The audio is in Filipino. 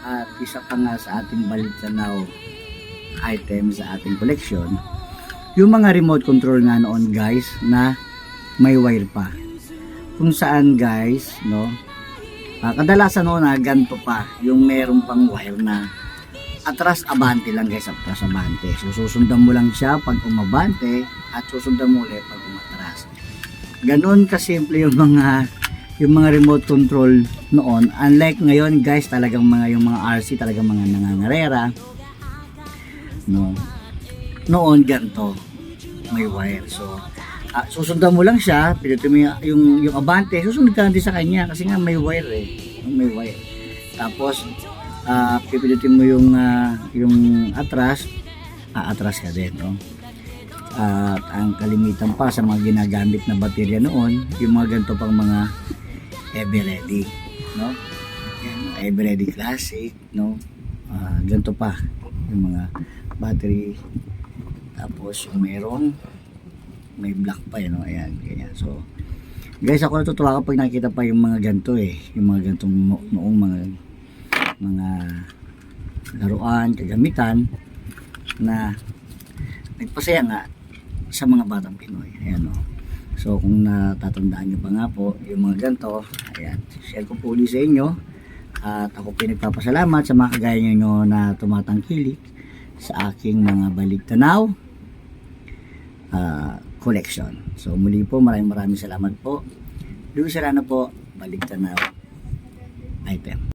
At isa pa nga sa ating balik-tanaw item sa ating collection, yung mga remote control nga noon guys na may wire pa. Kung saan guys, no, kadalasan noon ganito pa, yung meron pang wire na atras abante lang guys, atras abante. So susundan mo lang siya pag umabante at susundan mo ulit pag umatras. Ganon kasimple yung mga remote control noon. Unlike ngayon guys, talagang yung mga RC talagang mga nangangarera, no. Noon ganito, may wire. So susundan mo lang siya, pinutin mo yung abante, susunod ka din sa kanya kasi nga may wire may wire. Tapos pipilitin mo yung atras, atras ka din, no. At ang kalimitan pa sa mga ginagamit na baterya noon, yung mga ganito pang mga Eveready, no. Yan, Eveready Classic, no. Ganito pa yung mga battery. Tapos yung may black pa yun, no? Ayan, ganyan. So guys, ako natutuwa kapag nakita pa yung mga ganito yung mga gantong noong mga laruan, kagamitan na nagpasaya nga sa mga batang Pinoy. Ayan, no. So kung natatandaan nyo pa nga po yung mga ganito, ayan, share ko po ulit sa inyo. At ako pinagpapasalamat sa mga kagaya nyo na tumatangkilik sa aking mga balik-tanaw collection. So muli po, maraming salamat po. Luis Serrano po, balik-tanaw item.